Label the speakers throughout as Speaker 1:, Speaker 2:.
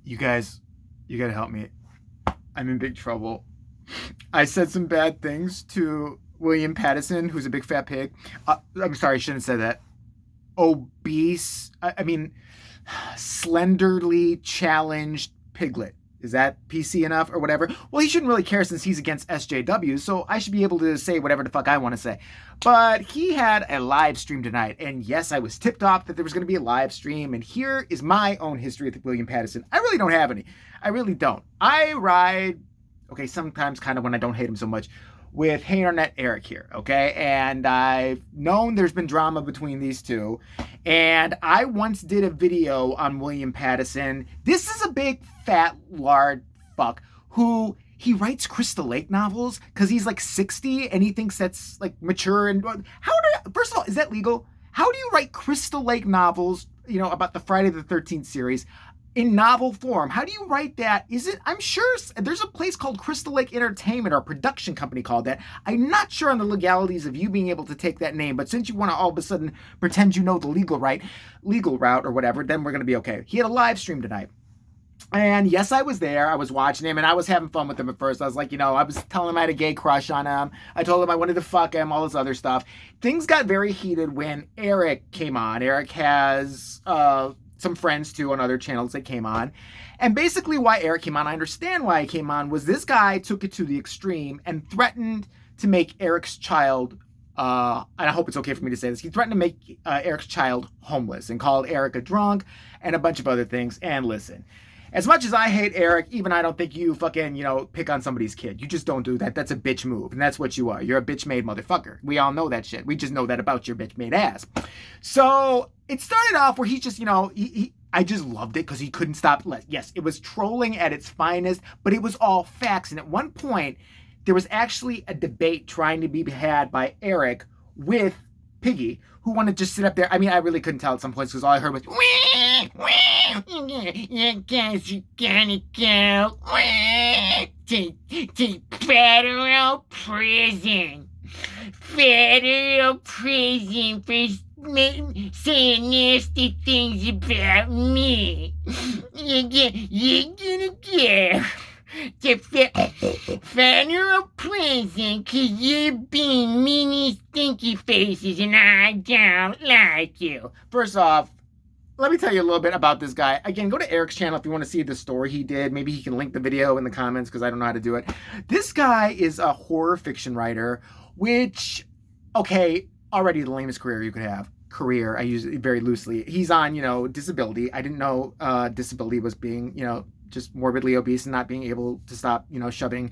Speaker 1: You guys, you gotta help me. I'm in big trouble. I said some bad things to William Pattison, who's a big fat pig. I'm sorry, I shouldn't have said that. Obese, I mean, slenderly challenged piglet. Is that PC enough or whatever? Well, he shouldn't really care since he's against SJW, so I should be able to say whatever the fuck I want to say. But he had a live stream tonight, and yes, I was tipped off that there was going to be a live stream, and here is my own history with William Pattison. I really don't have any. I really don't. I ride, okay, sometimes kind of when I don't hate him so much, with Hey Internet Eric here, okay? And I've known there's been drama between these two. And I once did a video on William Pattison. This is a big, fat, lard fuck who he writes Crystal Lake novels because he's like 60 and he thinks that's like mature. And first of all, is that legal? How do you write Crystal Lake novels, you know, about the Friday the 13th series in novel form? How do you write that? I'm sure there's a place called Crystal Lake Entertainment or a production company called that. I'm not sure on the legalities of you being able to take that name, but since you want to all of a sudden pretend you know the legal route or whatever, then we're going to be okay. He had a live stream tonight. And yes, I was there. I was watching him and I was having fun with him at first. I was like, you know, I was telling him I had a gay crush on him. I told him I wanted to fuck him, all this other stuff. Things got very heated when Eric came on. Eric has some friends too on other channels that came on. And basically why Eric came on, I understand why he came on, was this guy took it to the extreme and threatened to make Eric's child, and I hope it's okay for me to say this, he threatened to make Eric's child homeless and called Eric a drunk and a bunch of other things. And listen, as much as I hate Eric, even I don't think you fucking, you know, pick on somebody's kid. You just don't do that. That's a bitch move. And that's what you are. You're a bitch-made motherfucker. We all know that shit. We just know that about your bitch-made ass. So it started off where he's just, you know, I just loved it because he couldn't stop. Yes, it was trolling at its finest, but it was all facts. And at one point, there was actually a debate trying to be had by Eric with Piggy, who wanted to just sit up there. I mean, I really couldn't tell at some points because all I heard was, you guys are gonna go to federal prison. Federal prison for saying nasty things about me. You're gonna go to federal prison because you're being meanie stinky faces and I don't like you. First off, let me tell you a little bit about this guy. Again, go to Eric's channel if you want to see the story he did. Maybe he can link the video in the comments because I don't know how to do it. This guy is a horror fiction writer, which, okay, already the lamest career you could have. I use it very loosely. He's on, you know, disability. I didn't know disability was being, you know, just morbidly obese and not being able to stop, you know, shoving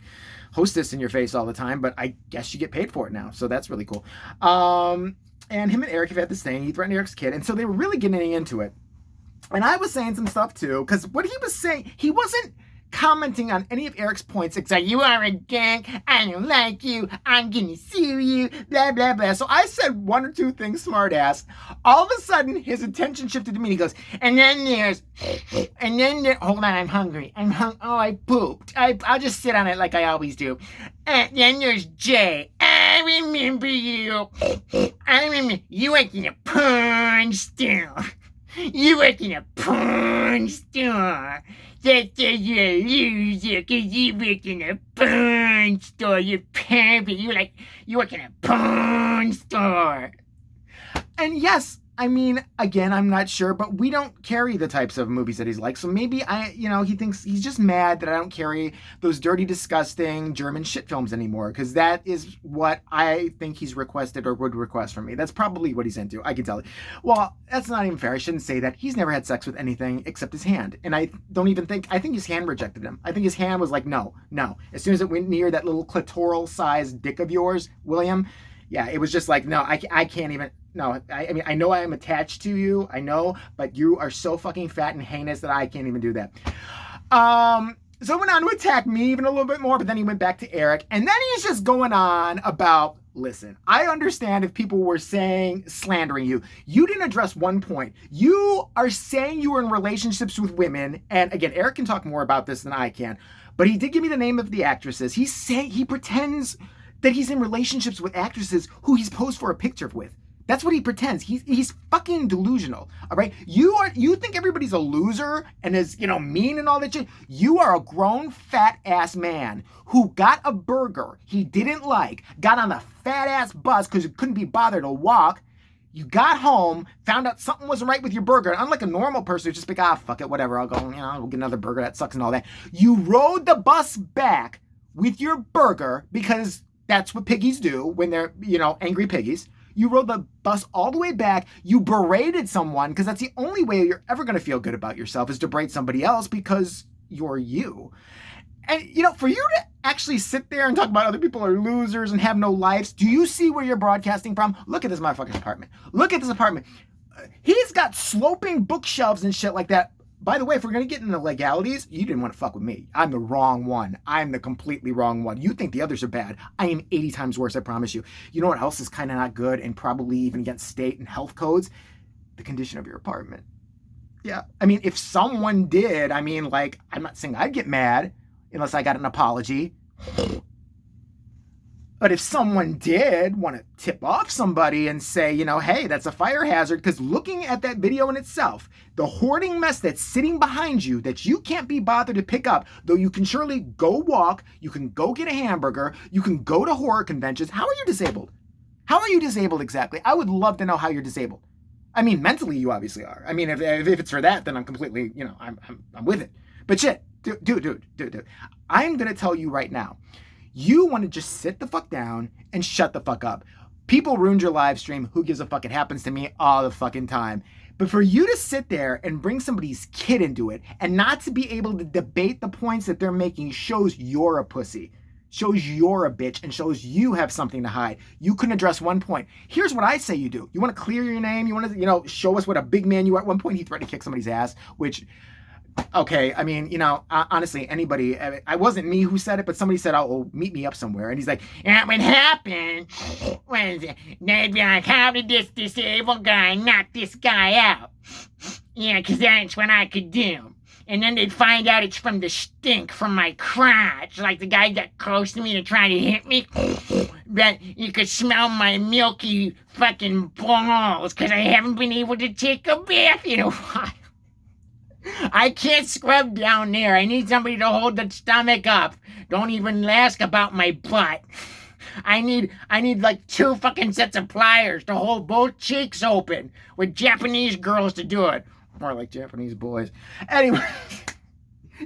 Speaker 1: Hostess in your face all the time. But I guess you get paid for it now. So that's really cool. And him and Eric have had this thing. He threatened Eric's kid. And so they were really getting into it. And I was saying some stuff too, because what he was saying, he wasn't commenting on any of Eric's points except you are a gank, I don't like you, I'm gonna sue you, blah, blah, blah. So I said one or two things smart ass. All of a sudden, his attention shifted to me. He goes, hold on, I'm hungry. Oh, I pooped. I'll just sit on it like I always do. And then there's Jay. I remember you. You worked in a porn store. You work in a porn store. That's why you're a loser, because you work in a porn store. You're pervert. You work in a porn store. And yes, I mean, again, I'm not sure, but we don't carry the types of movies that he's like. So maybe he thinks he's just mad that I don't carry those dirty, disgusting German shit films anymore. Because that is what I think he's requested or would request from me. That's probably what he's into. I can tell it. Well, that's not even fair. I shouldn't say that. He's never had sex with anything except his hand. And I think his hand rejected him. I think his hand was like, no. As soon as it went near that little clitoral sized dick of yours, William, yeah, it was just like, no, I can't even. No, I mean, I know I am attached to you. I know, but you are so fucking fat and heinous that I can't even do that. So he went on to attack me even a little bit more, but then he went back to Eric. And then he's just going on about, listen, I understand if people were slandering you. You didn't address one point. You are saying you were in relationships with women. And again, Eric can talk more about this than I can. But he did give me the name of the actresses. He pretends that he's in relationships with actresses who he's posed for a picture with. That's what he pretends. He's fucking delusional. All right. You think everybody's a loser and is, mean and all that shit. You are a grown fat ass man who got a burger he didn't like, got on a fat ass bus because you couldn't be bothered to walk. You got home, found out something wasn't right with your burger. And unlike a normal person who's just like, fuck it, whatever. I'll go, we'll get another burger. That sucks and all that. You rode the bus back with your burger because that's what piggies do when they're, angry piggies. You rode the bus all the way back. You berated someone because that's the only way you're ever going to feel good about yourself is to berate somebody else because you're you. And, for you to actually sit there and talk about other people are losers and have no lives, do you see where you're broadcasting from? Look at this motherfucker's apartment. Look at this apartment. He's got sloping bookshelves and shit like that. By the way, if we're going to get into legalities, you didn't want to fuck with me. I'm the wrong one. I'm the completely wrong one. You think the others are bad. I am 80 times worse, I promise you. You know what else is kind of not good and probably even against state and health codes? The condition of your apartment. Yeah. I mean, if someone did, I'm not saying I'd get mad unless I got an apology. But if someone did want to tip off somebody and say, hey, that's a fire hazard, because looking at that video in itself, the hoarding mess that's sitting behind you that you can't be bothered to pick up, though you can surely go walk, you can go get a hamburger, you can go to horror conventions. How are you disabled? How are you disabled exactly? I would love to know how you're disabled. I mean, mentally you obviously are. I mean, if it's for that, then I'm completely, I'm with it. But shit, dude. I'm going to tell you right now. You want to just sit the fuck down and shut the fuck up. People ruined your live stream. Who gives a fuck? It happens to me all the fucking time. But for you to sit there and bring somebody's kid into it and not to be able to debate the points that they're making shows you're a pussy, shows you're a bitch, and shows you have something to hide. You couldn't address one point. Here's what I say you do. You want to clear your name? You want to, show us what a big man you are? At one point, he threatened to kick somebody's ass, which... Okay, I mean, honestly, anybody, it wasn't me who said it, but somebody said, meet me up somewhere. And he's like, that would happen when they'd be like, how did this disabled guy knock this guy out? Yeah, because that's what I could do. And then they'd find out it's from the stink from my crotch. Like the guy got close to me to try to hit me. But you could smell my milky fucking balls because I haven't been able to take a bath in a while. I can't scrub down there. I need somebody to hold the stomach up. Don't even ask about my butt. I need like 2 fucking sets of pliers to hold both cheeks open with Japanese girls to do it. More like Japanese boys. Anyway,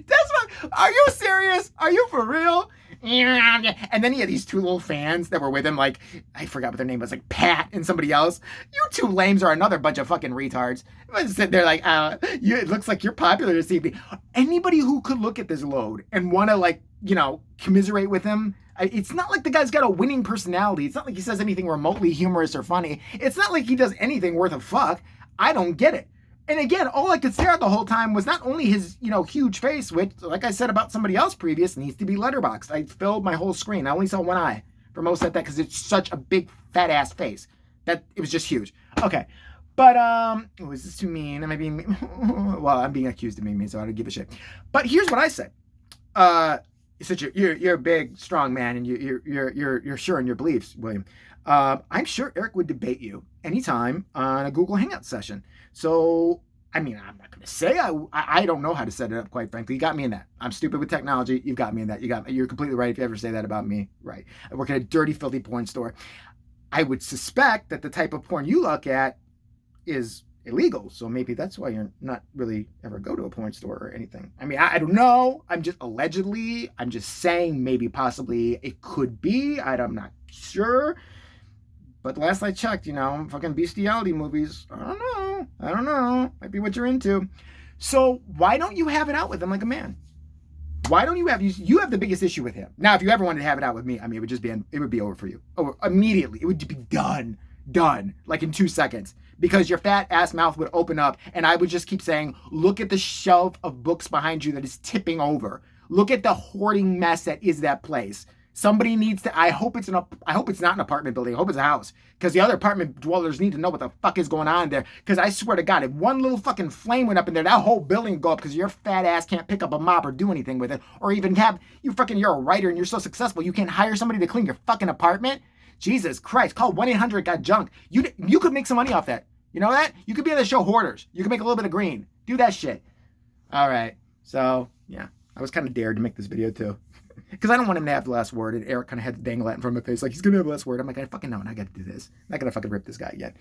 Speaker 1: that's what. Are you serious? Are you for real? And then he had these 2 little fans that were with him, like, I forgot what their name was, like Pat and somebody else. You 2 lames are another bunch of fucking retards. They're like, it looks like you're popular this evening. Anybody who could look at this load and want to, commiserate with him, it's not like the guy's got a winning personality. It's not like he says anything remotely humorous or funny. It's not like he does anything worth a fuck. I don't get it. And again, all I could stare at the whole time was not only his, huge face, which, like I said about somebody else previous, needs to be letterboxed. I filled my whole screen. I only saw one eye for most of that because it's such a big, fat-ass face. That it was just huge. Okay. But, is this too mean? Am I being mean? Well, I'm being accused of being mean, so I don't give a shit. But here's what I say. You're a big, strong man, and you're sure in your beliefs, William. I'm sure Eric would debate you anytime on a Google Hangout session. So, I mean, I'm not going to say I don't know how to set it up, quite frankly. You got me in that. I'm stupid with technology. You've got me in that. You're completely right if you ever say that about me. Right. I work at a dirty, filthy porn store. I would suspect that the type of porn you look at is illegal. So maybe that's why you're not really ever go to a porn store or anything. I mean, I don't know. I'm just saying maybe possibly it could be. I'm not sure. But last I checked, fucking bestiality movies, I don't know. Might be what you're into. So why don't you have it out with him like a man? Why don't you have the biggest issue with him? Now, if you ever wanted to have it out with me, I mean, it would be over for you. Over immediately. It would be done, like in 2 seconds. Because your fat ass mouth would open up and I would just keep saying, look at the shelf of books behind you that is tipping over. Look at the hoarding mess that is that place. Somebody needs to, I hope it's not an apartment building. I hope it's a house. Because the other apartment dwellers need to know what the fuck is going on there. Because I swear to God, if one little fucking flame went up in there, that whole building would go up because your fat ass can't pick up a mop or do anything with it. Or even you're a writer and you're so successful, you can't hire somebody to clean your fucking apartment. Jesus Christ, call 1-800-GOT-JUNK. You could make some money off that. You know that? You could be on the show Hoarders. You could make a little bit of green. Do that shit. All right. So, yeah. I was kind of dared to make this video, too. Because I don't want him to have the last word. And Eric kind of had to dangle that in front of my face. Like, he's going to have the last word. I'm like, I fucking know. And I got to do this. I'm not going to fucking rip this guy yet.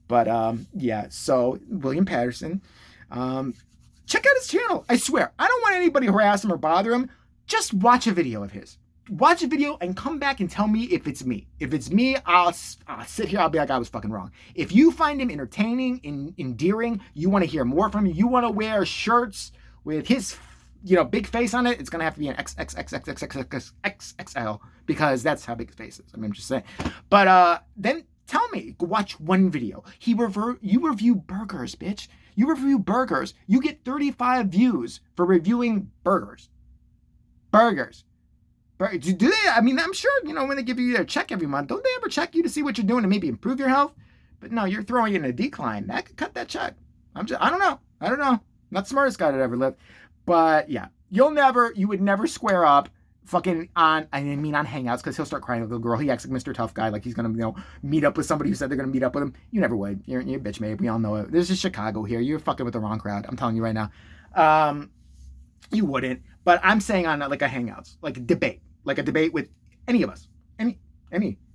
Speaker 1: But, yeah. So, William Patterson. Check out his channel. I swear. I don't want anybody to harass him or bother him. Just watch a video of his. Watch a video and come back and tell me if it's me. If it's me, I'll sit here. I'll be like, I was fucking wrong. If you find him entertaining, endearing, you want to hear more from him, you want to wear shirts with his, big face on it, it's going to have to be an XXXXXXXXL because that's how big his face is. I mean, I'm just saying. But then tell me, watch one video. You review burgers, bitch. You review burgers. You get 35 views for reviewing burgers. Burgers. Do they? I mean, I'm sure, when they give you their check every month, don't they ever check you to see what you're doing to maybe improve your health? But no, you're throwing it in a decline. That could cut that check. I don't know. Not the smartest guy that ever lived. But yeah, you would never square up fucking on Hangouts because he'll start crying like a little girl. He acts like Mr. Tough Guy, like he's going to, meet up with somebody who said they're going to meet up with him. You never would. You're a bitch, mate. We all know it. This is Chicago here. You're fucking with the wrong crowd. I'm telling you right now. You wouldn't. But I'm saying on like a Hangouts, like a debate with any of us, any,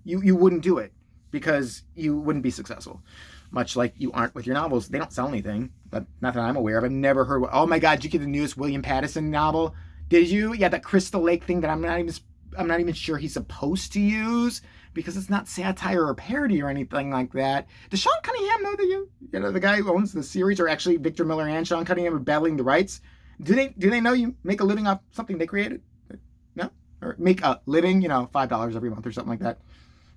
Speaker 1: you wouldn't do it because you wouldn't be successful. Much like you aren't with your novels. They don't sell anything, but not that I'm aware of. I've never heard, oh my God, did you get the newest William Patterson novel? Did you? Yeah, that Crystal Lake thing that I'm not even sure he's supposed to use because it's not satire or parody or anything like that. Does Sean Cunningham know that the guy who owns the series, or actually Victor Miller and Sean Cunningham are battling the rights? Do they know you make a living off something they created? No? Or make a living, $5 every month or something like that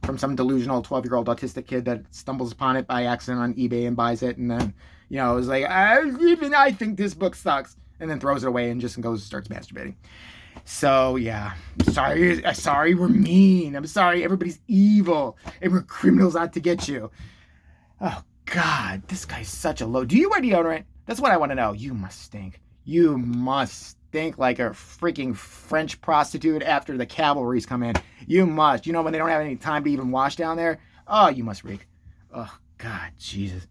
Speaker 1: from some delusional 12-year-old autistic kid that stumbles upon it by accident on eBay and buys it and then, is like, I think this book sucks, and then throws it away and just starts masturbating. So, yeah. Sorry, we're mean. I'm sorry, everybody's evil, and we're criminals out to get you. Oh, God, this guy's such a low. Do you wear deodorant? That's what I want to know. You must stink. You must stink like a freaking French prostitute after the cavalry's come in. You must. When they don't have any time to even wash down there? Oh, you must reek. Oh, God, Jesus.